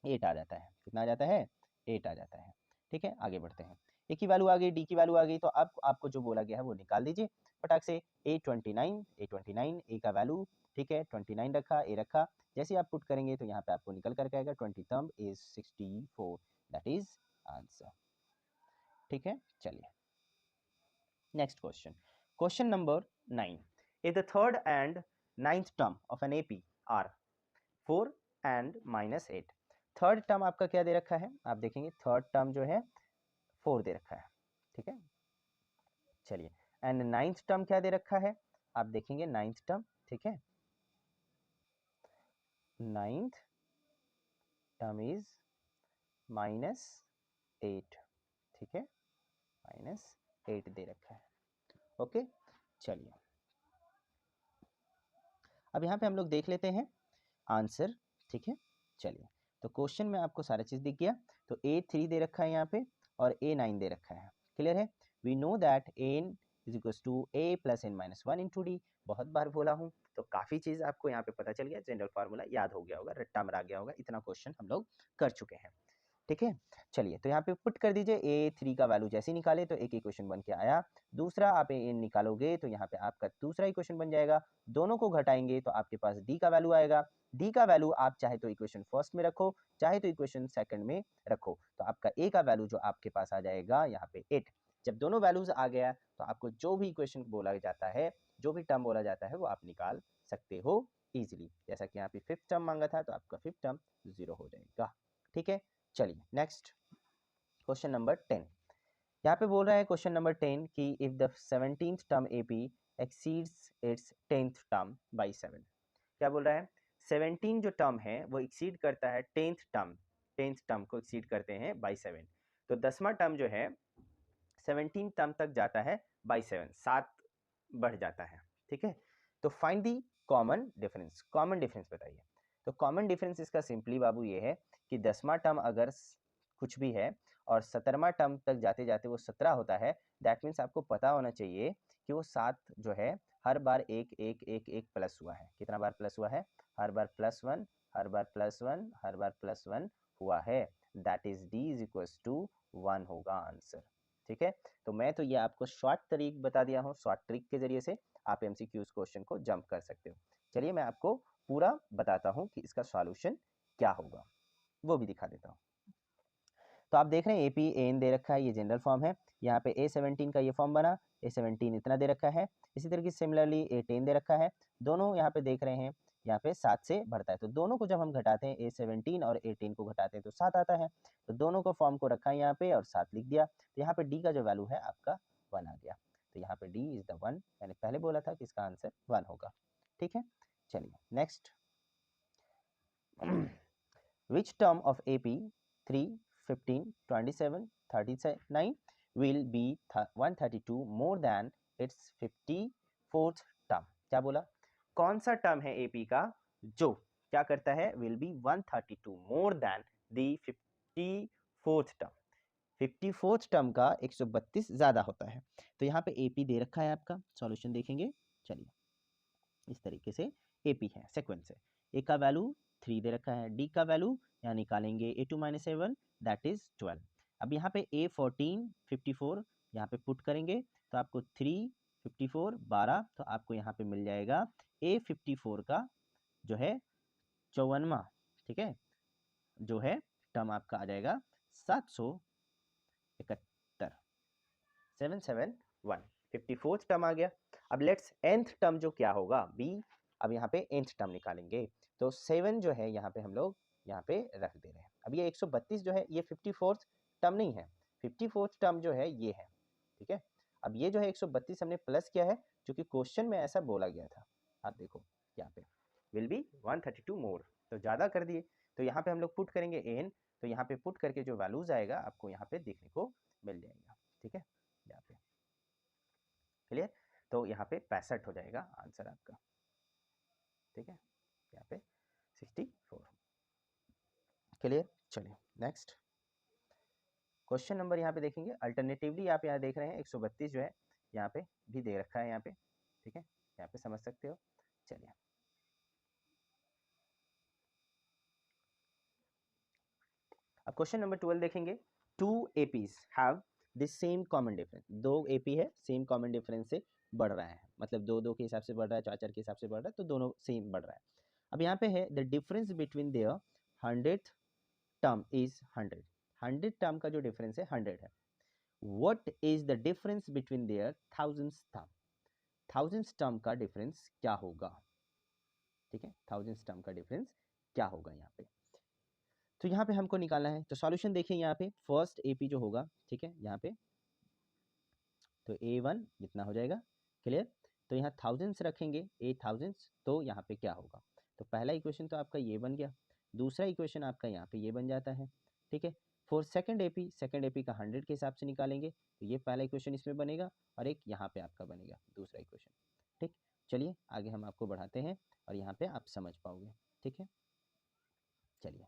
8 आ जाता है। कितना आ जाता है, 8 आ जाता है, ठीक है। आगे बढ़ते हैं, ए की वैल्यू आ गई, डी की वैल्यू आ गई, तो अब आपको जो बोला गया है वो निकाल दीजिए फटाक से। A29 ए का वैल्यू, ठीक है, 29 रखा, ए रखा, जैसे आप पुट करेंगे तो यहाँ पे आपको निकल करके आएगा 20 term is 64, that is answer, ठीक है। चलिए next question, question number 9, if the third and 9th term of an AP are 4 and -8, third term आपका क्या दे रखा है, आप देखेंगे थर्ड टर्म जो है 4 दे रखा है, ठीक है। चलिए एंड 9th टर्म क्या दे रखा है, आप देखेंगे 9th टर्म, ठीक है, 9th टर्म इज -8, ठीक है, -8 दे रखा है, ओके। चलिए अब यहाँ पे हम लोग देख लेते हैं आंसर, ठीक है। चलिए तो क्वेश्चन में आपको सारा चीज़ दिख गया, तो A3 दे रखा है यहाँ पे और A9 दे रखा है, क्लियर है। We know that n is equal to A plus n - 1 into D, बहुत बार बोला हूँ तो काफ़ी चीज़ आपको यहाँ पे पता चल गया, जनरल फार्मूला याद हो गया होगा, रट्टा मरा गया होगा, इतना क्वेश्चन हम लोग कर चुके हैं, ठीक है। चलिए तो यहाँ पे पुट कर दीजिए, A3 का वैल्यू जैसे ही निकाले तो एक इक्वेशन बन के आया, दूसरा आप n निकालोगे तो यहाँ पे आपका दूसरा इक्वेशन बन जाएगा, दोनों को घटाएंगे तो आपके पास D का वैल्यू आएगा। D का वैल्यू आप चाहे तो इक्वेशन फर्स्ट में रखो, चाहे तो इक्वेशन सेकंड में रखो, तो आपका A का वैल्यू जो आपके पास आ जाएगा यहाँ पे 8। जब दोनों वैल्यूज आ गया तो आपको जो भी इक्वेशन बोला जाता है, जो भी टर्म बोला जाता है वो आप निकाल सकते हो इजीली। जैसा कि यहाँ पे 5th टर्म मांगा था तो आपका 5th टर्म 0 हो जाएगा, ठीक है। चलिए नेक्स्ट क्वेश्चन नंबर 10, यहाँ पे बोल रहा है क्वेश्चन नंबर 10 कि if the 17th term AP exceeds its 10th term by 7, क्या बोल रहा है, 17 जो टर्म है वो एक्सीड करता है 10th टर्म को एक्सीड करते हैं बाय 7, तो 10वां टर्म जो है 17 टर्म तक जाता है बाय 7, 7 बढ़ जाता है, ठीक है। तो find the common difference, common difference बताइए। तो कॉमन डिफरेंस इसका सिंपली बाबू ये है कि 10वां टर्म अगर कुछ भी है और 17वां टर्म तक जाते जाते वो 17 होता है, दैट मीन्स आपको पता होना चाहिए कि वो 7 जो है हर बार एक एक एक एक प्लस हुआ है। कितना बार प्लस हुआ है? हर बार +1, हर बार +1, हर बार +1 हुआ है। That is d is equals to 1 होगा आंसर। ठीक है, तो मैं तो ये आपको शॉर्ट ट्रिक बता दिया हूँ, शॉर्ट ट्रिक के जरिए से आप MCQs क्वेश्चन को जंप कर सकते हो। चलिए मैं आपको पूरा बताता हूँ कि इसका सॉल्यूशन क्या होगा, वो भी दिखा देता हूँ। तो आप देख रहे हैं AP दे रखा है, ये जनरल फॉर्म है। यहाँ पे A17 का ये फॉर्म बना, A17 इतना दे रखा है। इसी तरीके से सिमिलरली A10 दे रखा है। दोनों यहाँ पे देख रहे हैं, यहाँ पे 7 से बढ़ता है, तो दोनों को जब हम घटाते हैं A17 और A10 को घटाते हैं तो 7 आता है। तो दोनों को फॉर्म को रखा है यहाँ पे और 7 लिख दिया। तो यहाँ पे D का जो वैल्यू है आपका 1 आ गया। तो यहाँ पे D इज द 1, मैंने पहले बोला था कि इसका आंसर 1 होगा। ठीक है, चलिए next. Which term of AP 3, 15, 27, 39 will be 132 more than its 54th term? क्या बोला? कौन सा टर्म है AP का जो क्या करता है? will be 132 more than the 54th term. 54th term का 132 ज्यादा होता है। तो यहाँ पे AP दे रखा है, आपका सॉल्यूशन देखेंगे। चलिए इस तरीके से AP है, सेक्वेंस है। A का वैल्यू 3 दे रखा है, D का वैल्यू यहाँ निकालेंगे A2 - A1 दैट इज 12। अब यहाँ पे A14 54 यहाँ पे पुट करेंगे तो आपको 3 54 12, तो आपको यहाँ पे मिल जाएगा A54 का जो है 54वां, ठीक है, जो है टर्म आपका आ जाएगा 771, 771, 54th टर्म आ गया। अब लेट्स nth टर्म जो क्या होगा B। अब यहाँ पे nth टर्म निकालेंगे तो 7 जो है यहाँ पे हम लोग यहाँ पे रख दे रहे हैं। अब ये 132 जो है ये 54th टर्म नहीं है, 54th टर्म जो है ये है। ठीक है, अब ये जो है 132 हमने प्लस किया है जो कि क्वेश्चन में ऐसा बोला गया था। आप देखो यहाँ पे विल बी 132 मोर, तो ज़्यादा कर दिए। तो यहाँ पे हम लोग पुट करेंगे n, तो यहाँ पे पुट करके जो वैल्यूज आएगा आपको यहाँ पे देखने को मिल जाएगा। ठीक है, यहाँ पे क्लियर, तो यहाँ पे 65 हो जाएगा आंसर आपका। ठीक है, यहाँ पे 64 क्लियर। चलिए नेक्स्ट क्वेश्चन नंबर यहाँ पे देखेंगे। अल्टरनेटिवली आप यहाँ देख रहे हैं 132 जो है यहाँ पे भी दे रखा है यहाँ पे। ठीक है, यहाँ पे समझ सकते हो। चलिए अब क्वेश्चन नंबर 12 देखेंगे। 2 APs have the same common difference. 2 AP है, सेम कॉमन डिफरेंस से बढ़ रहा है, मतलब 2 2 के हिसाब से बढ़ रहा है, 4 4 के हिसाब से बढ़ रहा है, तो दोनों सेम बढ़ रहा है। अब यहाँ पे है the difference between their 100th term is 100। 100 term का जो डिफरेंस है 100 है। What is the difference between their 1000th term? 1000th term का डिफरेंस क्या होगा? ठीक है, 1000th टर्म का डिफरेंस क्या होगा यहाँ पे? तो यहाँ पे हमको निकालना है। तो सॉल्यूशन देखिए यहाँ पे फर्स्ट AP जो होगा, ठीक है, यहाँ पे तो A1 इतना हो जाएगा, क्लियर। तो यहाँ थाउजेंड्स रखेंगे, A थाउजेंड्स, तो यहाँ पे क्या होगा? तो पहला इक्वेशन तो आपका ये बन गया, दूसरा इक्वेशन आपका यहाँ पे ये बन जाता है। ठीक है, फॉर सेकंड AP का 100 के हिसाब से निकालेंगे तो ये पहला इक्वेशन इसमें बनेगा और एक यहाँ पे आपका बनेगा दूसरा इक्वेशन। ठीक, चलिए आगे हम आपको बढ़ाते हैं और यहाँ पे आप समझ पाओगे। ठीक है, चलिए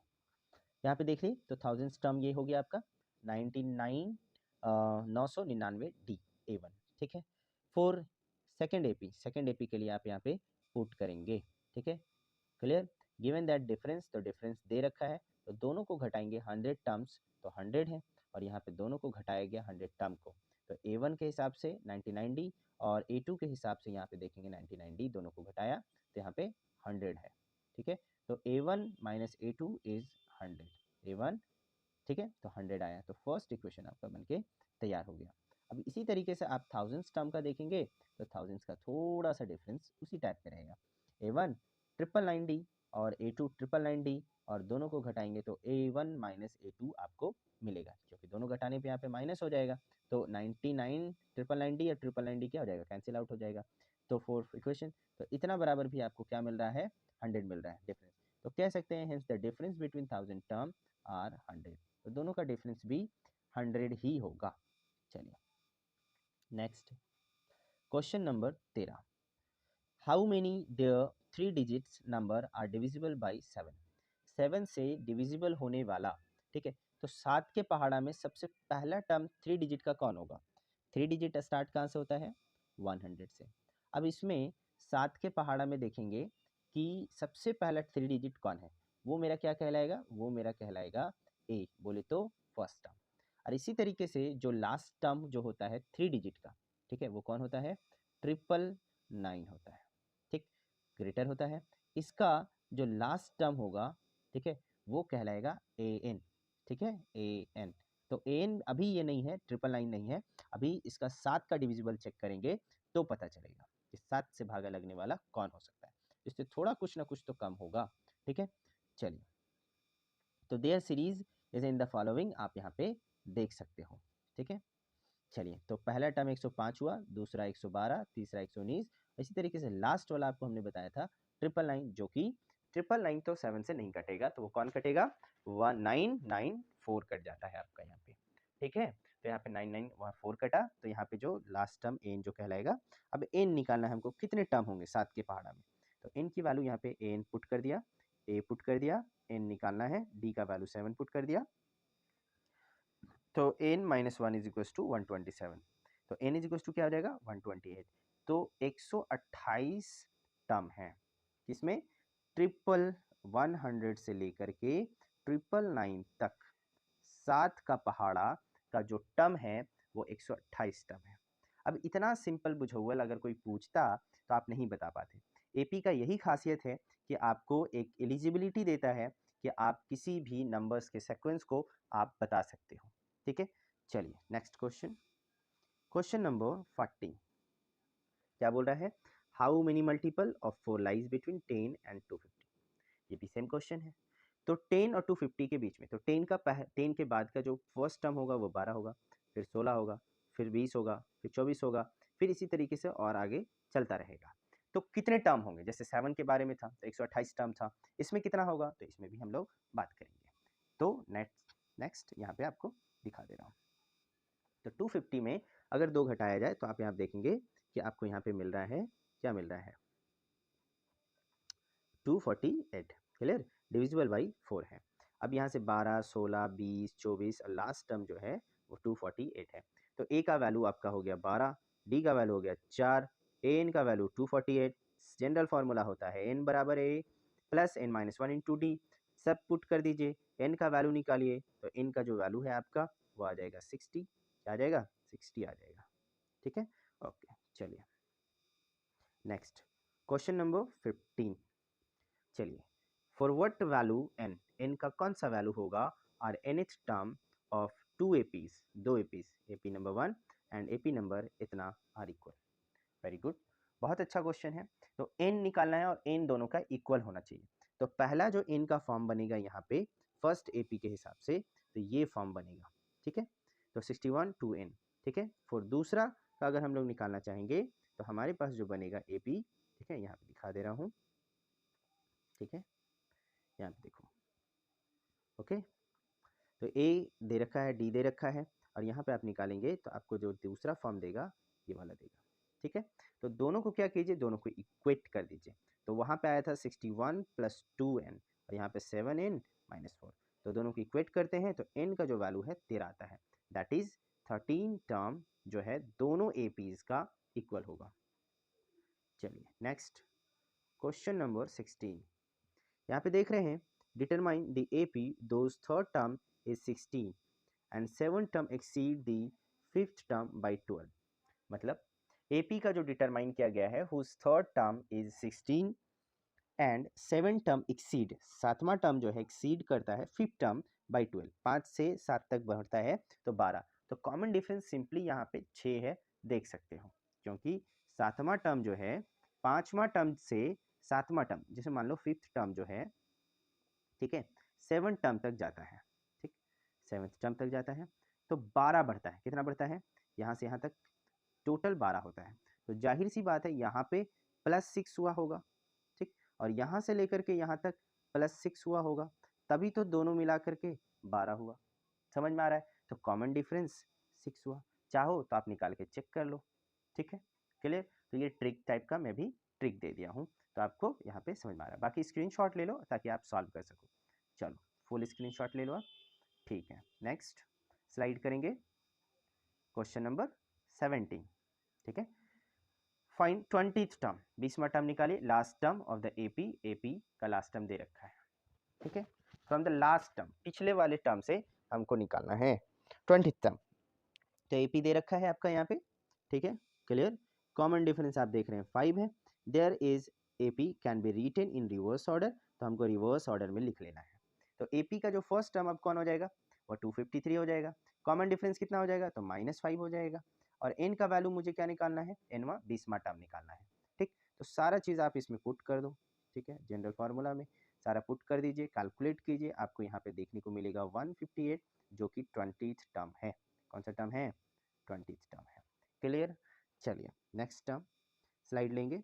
यहाँ पे देख ली तो 1000 टर्म ये हो गया आपका 999 D A1। ठीक है, फॉर सेकेंड AP के लिए आप यहाँ पे पुट करेंगे। ठीक है, क्लियर। गिवन दैट डिफरेंस, तो डिफरेंस दे रखा है तो दोनों को घटाएंगे 100 टर्म्स तो 100 है, और यहाँ पे दोनों को घटाया गया 100 टर्म को, तो A1 के हिसाब से 99D और A2 के हिसाब से यहाँ पे देखेंगे 99D, दोनों को घटाया तो यहाँ पे 100 है। ठीक है, तो A1 - A2 इज 100, A1, ठीक है, तो 100 आया, तो फर्स्ट इक्वेशन आपका बनके तैयार हो गया। अब इसी तरीके से आप थाउजेंड्स टर्म का देखेंगे तो थाउजेंड्स का थोड़ा सा डिफरेंस उसी टाइप का रहेगा। A1 999D और A2 999D, और दोनों को घटाएंगे तो A1 - A2 आपको मिलेगा, क्योंकि दोनों घटाने पे यहाँ पे माइनस हो जाएगा, तो 99 999D और 999D क्या हो जाएगा? कैंसिल आउट हो जाएगा। तो फोर्थ इक्वेशन, तो इतना बराबर भी आपको क्या मिल रहा है? 100 मिल रहा है डिफरेंस। तो कह सकते हैं hence the difference between 1000 term are 100, तो दोनों का डिफरेंस भी 100 ही होगा। चलिए next question number 13। How many there 3 digits number are divisible by 7? 7 से डिविजिबल होने वाला, ठीक है, तो तो 7 के पहाड़ा में सबसे पहला टर्म 3 डिजिट का कौन होगा? 3 डिजिट स्टार्ट कहाँ से होता है? 100 से। अब इसमें 7 के पहाड़ा में देखेंगे कि सबसे पहला 3 डिजिट कौन है, वो मेरा क्या कहलाएगा? वो मेरा कहलाएगा ए, बोले तो फर्स्ट टर्म। और इसी तरीके से जो लास्ट टर्म जो होता है 3 डिजिट का, ठीक है, वो कौन होता है? 999 होता है, ठीक, ग्रेटर होता है। इसका जो लास्ट टर्म होगा, ठीक है, वो कहलाएगा ए एन, ठीक है, ए एन। तो ए एन अभी ये नहीं है, 999 नहीं है, अभी इसका 7 का डिविजिबल चेक करेंगे तो पता चलेगा कि 7 से भागा लगने वाला कौन हो सकता है। इससे थोड़ा कुछ ना कुछ तो कम होगा, ठीक है। चलिए, तो there series is in the following, आप यहाँ पे देख सकते हो, ठीक है। चलिए, तो पहला टर्म 105 हुआ, दूसरा 112, तीसरा 119, इसी तरीके से लास्ट वाला आपको हमने बताया था 999, जो कि 999 तो 7 से नहीं कटेगा, तो वो कौन कटेगा? 1994 कट जाता है आपका यहाँ पे, ठीक है। तो यहाँ पे 99 वहाँ 4 कटा, तो यहाँ पे जो लास्ट टर्म एन जो कहलाएगा। अब एन निकालना है हमको, कितने टर्म होंगे 7 के पहाड़ा में, तो एन की वैल्यू यहाँ पे एन पुट कर दिया, ए पुट कर दिया, एन निकालना है, डी का वैल्यू 7 पुट कर दिया, तो n minus 1 is equal to 127, तो n इज इक्वल टू क्या हो जाएगा? 128। तो 128 टर्म है किसमें? 100 से लेकर के 999 तक 7 का पहाड़ा का जो टर्म है वो 128 टर्म है। अब इतना सिंपल बुझौल अगर कोई पूछता तो आप नहीं बता पाते। एपी का यही खासियत है कि आपको एक एलिजिबिलिटी देता है कि आप किसी भी नंबर्स के सीक्वेंस को आप बता सकते हो, ठीक है। चलिए नेक्स्ट क्वेश्चन, क्वेश्चन नंबर 40 क्या बोल रहा है? How many multiple of 4 lies between 10 and 250। ये भी सेम क्वेश्चन है। तो 10 और 250 के बीच में, तो 10 के बाद का जो फर्स्ट टर्म होगा वो 12 होगा, फिर 16 होगा, फिर 20 होगा, फिर 24 होगा, फिर इसी तरीके से और आगे चलता रहेगा। तो कितने टर्म होंगे? जैसे 7 के बारे में था तो 128 टर्म था, इसमें कितना होगा? तो इसमें भी हम लोग बात करेंगे। तो नेक्स्ट यहाँ पे आपको दिखा दे रहा हूँ। तो 250 में अगर 2 घटाया जाए तो आप यहाँ देखेंगे कि आपको यहाँ पे मिल रहा है, क्या मिल रहा है? 248, क्लियर, डिविजिबल बाई 4 है। अब यहाँ से 12, 16, 20, 24 और लास्ट टर्म जो है वो 248 है। तो ए का वैल्यू आपका हो गया 12, डी का वैल्यू हो गया 4, एन का वैल्यू 248। जनरल फॉर्मूला होता है एन बराबर A plus N minus 1 into D. सब पुट कर दीजिए, एन का वैल्यू निकालिए, तो एन का जो वैल्यू है आपका वो आ जाएगा 60। क्या आ जाएगा? 60 आ जाएगा, ठीक है। ओके, चलिए नेक्स्ट क्वेश्चन नंबर 15। चलिए, for what value N, N का कौन सा वैल्यू होगा और nth term of 2 APs, 2 APs, AP number 1 and AP number इतना आर इक्वल। वेरी गुड, बहुत अच्छा क्वेश्चन है। तो n निकालना है और n दोनों का इक्वल होना चाहिए। तो पहला जो n का फॉर्म बनेगा यहाँ पे फर्स्ट एपी के हिसाब से, तो ये फॉर्म बनेगा, ठीक है। तो 61 2n, ठीक है। फिर दूसरा का अगर हम लोग निकालना चाहेंगे तो हमारे पास जो बनेगा एपी, ठीक है, यहाँ पे दिखा दे रहा हूँ, ठीक है, यहाँ पे देखो, ओके। तो ए दे रखा है, डी दे रखा है, और यहाँ पे आप निकालेंगे तो आपको जो दूसरा फॉर्म देगा ये वाला देगा, ठीक है। तो दोनों को क्या कीजिए, दोनों को इक्वेट कर दीजिए। तो वहाँ पे आया था 61 प्लस 2n और यहाँ पे 7n माइनस 4, तो दोनों को इक्वेट करते हैं तो n का जो वैल्यू है 13 आता है। दैट इज 13 टर्म जो है दोनों एपीज का इक्वल होगा। चलिए नेक्स्ट क्वेश्चन नंबर 16, यहाँ पे देख रहे हैं, determine the AP those third term is 16 and 7 term exceed the fifth term by 12। मतलब एपी का जो डिटरमाइन किया गया है whose third term is 16 and 7 term exceed, सातवां टर्म जो है एक्सीड करता है फिफ्थ टर्म बाई 12, 5 से 7 तक बढ़ता है तो 12। तो कॉमन डिफरेंस सिंपली यहाँ पे 6 है, देख सकते हो, क्योंकि सातवां टर्म जो है पांचवा टर्म से सातवां टर्म, जैसे मान लो फिफ्थ टर्म जो है, ठीक है, 7 टर्म तक जाता है, ठीक, 7th टर्म तक जाता है, तो 12 बढ़ता है। कितना बढ़ता है? यहाँ से यहाँ तक टोटल 12 होता है। तो जाहिर सी बात है यहाँ पे +6 हुआ होगा, ठीक, और यहाँ से लेकर के यहाँ तक +6 हुआ होगा, तभी तो दोनों मिला करके 12 हुआ। समझ में आ रहा है? तो कॉमन डिफरेंस 6 हुआ। चाहो तो आप निकाल के चेक कर लो, ठीक है, क्लियर। तो ये ट्रिक टाइप का मैं भी ट्रिक दे दिया हूँ, तो आपको यहाँ पे समझ में आ रहा है। बाकी स्क्रीनशॉट ले लो ताकि आप सॉल्व कर सको। चलो फुल स्क्रीनशॉट ले लो आप। ठीक है, नेक्स्ट स्लाइड करेंगे क्वेश्चन नंबर 17। ठीक है, फाइंड 20th टर्म, 20वां टर्म निकालिए, last term of the AP, AP का लास्ट टर्म दे रखा है। ठीक है, फ्रॉम द लास्ट टर्म, पिछले वाले टर्म से हमको निकालना है 20th टर्म। तो एपी दे रखा है आपका यहाँ पे। ठीक है, क्लियर। कॉमन डिफरेंस आप देख रहे हैं 5 है। There is AP can be written in reverse order, तो हमको रिवर्स ऑर्डर में लिख लेना है। तो एपी का जो फर्स्ट टर्म अब कौन हो जाएगा, वो 253 हो जाएगा। कॉमन डिफरेंस कितना हो जाएगा, तो -5 हो जाएगा। और एन का वैल्यू मुझे क्या निकालना है, एनवा 20वां टर्म निकालना है। ठीक, तो सारा चीज़ आप इसमें पुट कर दो। ठीक है, जनरल फार्मूला में सारा पुट कर दीजिए, कैलकुलेट कीजिए, आपको यहाँ पे देखने को मिलेगा 158, जो कि 20th टर्म है। कौन सा टर्म है, 20th टर्म है। क्लियर। चलिए नेक्स्ट टर्म स्लाइड लेंगे,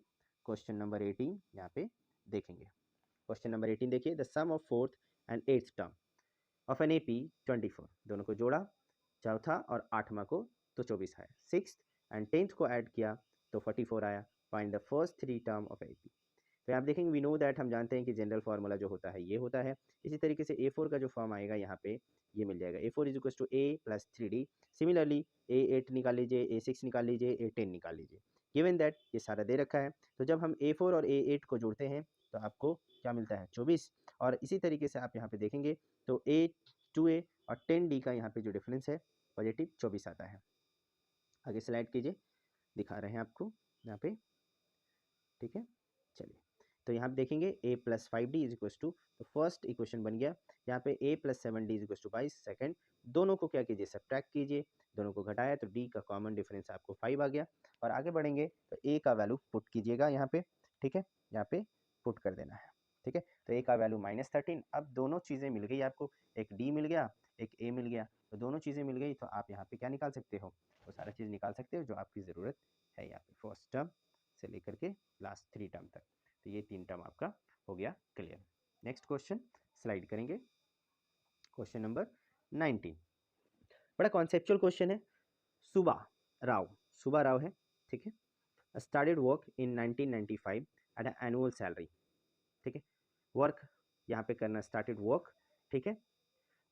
क्वेश्चन नंबर 18 यहाँ पे देखेंगे। क्वेश्चन नंबर 18 देखिए, the sum of 4th and 8th term of an AP 24, दोनों को जोड़ा, चौथा और 8वां को तो 24 आया, 6th एंड 10th को ऐड किया तो 44 आया। Find the first 3 term of AP. तो आप देखेंगे, वी नो दैट, हम जानते हैं कि जनरल फार्मूला जो होता है ये होता है। इसी तरीके से A4 का जो फॉर्म आएगा यहाँ पे ये मिल जाएगा, A4 is equal to A plus 3D। Similarly A8 निकाल लीजिए, A6 निकाल लीजिए, A10 निकाल लीजिए। गिवन दैट ये सारा दे रखा है, तो जब हम A4 और A8 को जोड़ते हैं तो आपको क्या मिलता है, 24। और इसी तरीके से आप यहाँ पे देखेंगे तो A2A और 10D का यहाँ पे जो डिफरेंस है पॉजिटिव 24 आता है। आगे स्लाइड कीजिए, दिखा रहे हैं आपको यहाँ पे। ठीक है, चलिए, तो यहाँ पे देखेंगे a plus 5d is equal to, तो फर्स्ट इक्वेशन बन गया यहाँ पे a plus 7d is equal to 22। Second, दोनों को क्या कीजिए, सब्ट्रैक्ट कीजिए, दोनों को घटाया तो d का कॉमन डिफरेंस आपको 5 आ गया। और आगे बढ़ेंगे तो a का वैल्यू पुट कीजिएगा यहाँ पे। ठीक है, यहाँ पे पुट कर देना है। ठीक है, तो a का वैल्यू -13। अब दोनों चीज़ें मिल गई आपको, एक d मिल गया, एक a मिल गया, तो दोनों चीज़ें मिल गई, तो आप यहाँ पे क्या निकाल सकते हो, वो सारा चीज़ निकाल सकते हो जो आपकी ज़रूरत है यहाँ पे, फर्स्ट टर्म से लेकर के लास्ट 3 टर्म तक। तो ये 3 टर्म आपका हो गया क्लियर। नेक्स्ट क्वेश्चन स्लाइड करेंगे, क्वेश्चन नंबर 19। बड़ा कॉन्सेप्चुअल क्वेश्चन है। सुबा राव है। ठीक है, started work in 1995 at an annual salary. ठीक है, वर्क यहाँ पे करना, स्टार्टेड वर्क। ठीक है,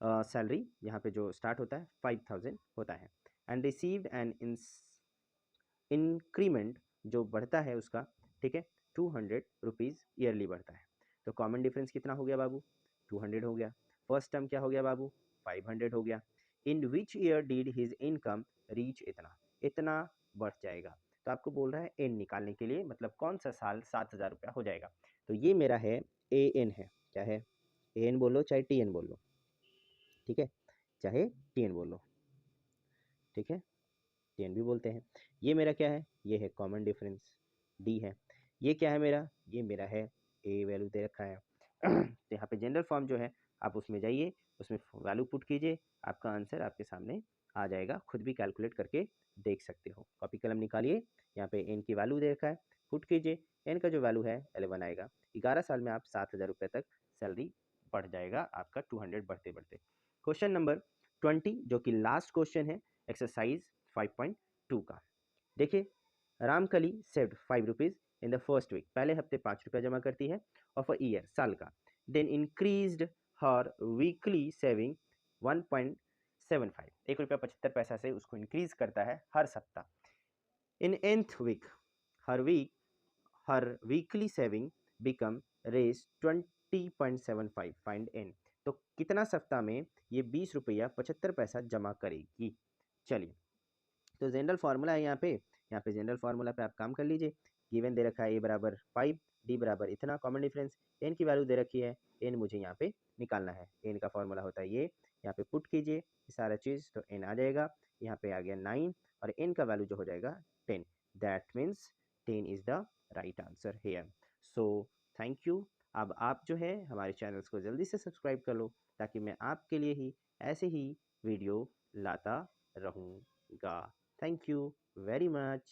सैलरी यहाँ पे जो स्टार्ट होता है 5000 होता है, एंड रिसीव्ड एन इंक्रीमेंट जो बढ़ता है उसका। ठीक है, 200 रुपीज़ ईयरली बढ़ता है। तो कॉमन डिफरेंस कितना हो गया बाबू, 200 हो गया। फर्स्ट टर्म क्या हो गया बाबू, 500 हो गया। In which year did his income reach, इतना इतना बढ़ जाएगा। तो आपको बोल रहा है एन निकालने के लिए, मतलब कौन सा साल 7000 रुपया हो जाएगा। तो ये मेरा है ए एन है, क्या है, ए एन बोलो चाहे टी एन बोलो। ठीक है, चाहे टी एन बोलो। ठीक है, टेन भी बोलते हैं। ये मेरा क्या है, ये है कॉमन डिफरेंस, डी है। ये क्या है मेरा, ये मेरा है ए, वैल्यू दे रखा है। तो यहाँ पे जनरल फॉर्म जो है आप उसमें जाइए, उसमें वैल्यू पुट कीजिए, आपका आंसर आपके सामने आ जाएगा। खुद भी कैलकुलेट करके देख सकते हो, कॉपी कलम निकालिए। यहाँ पे एन की वैल्यू दे रखा है, पुट कीजिए, एन का जो वैल्यू है 11 आएगा। 11 साल में आप 7000 रुपये तक सैलरी बढ़ जाएगा आपका, 200 बढ़ते बढ़ते। क्वेश्चन नंबर 20 जो कि लास्ट क्वेश्चन है एक्सरसाइज 5.2 का। देखिए, Ramkali saved 5 rupees in the first week, पहले हफ्ते 5 रुपया जमा करती है, ऑफ अ ईयर, साल का। देन इंक्रीज्ड हर वीकली सेविंग 1.75, 1 रुपया 75 पैसा से उसको इंक्रीज करता है हर सप्ताह। इन nth वीक, हर weekly saving become raise 20.75, find N. तो कितना सप्ताह में ये 20 रुपया 75 पैसा जमा करेगी। चलिए, तो जनरल फार्मूला है यहाँ पे जनरल फार्मूला पे आप काम कर लीजिए। गिवन दे रखा है ए बराबर 5, डी बराबर इतना, कॉमन डिफरेंस, एन की वैल्यू दे रखी है, एन मुझे यहाँ पे निकालना है। एन का फार्मूला होता है ये, यहाँ पे पुट कीजिए सारा चीज़, तो एन आ जाएगा। यहाँ पे आ गया 9 और एन का वैल्यू जो हो जाएगा 10। That means 10 is the right answer here. So thank you. अब आप जो है हमारे चैनल्स को जल्दी से सब्सक्राइब कर लो, ताकि मैं आपके लिए ही ऐसे ही वीडियो लाता रहूँगा। Thank you very much.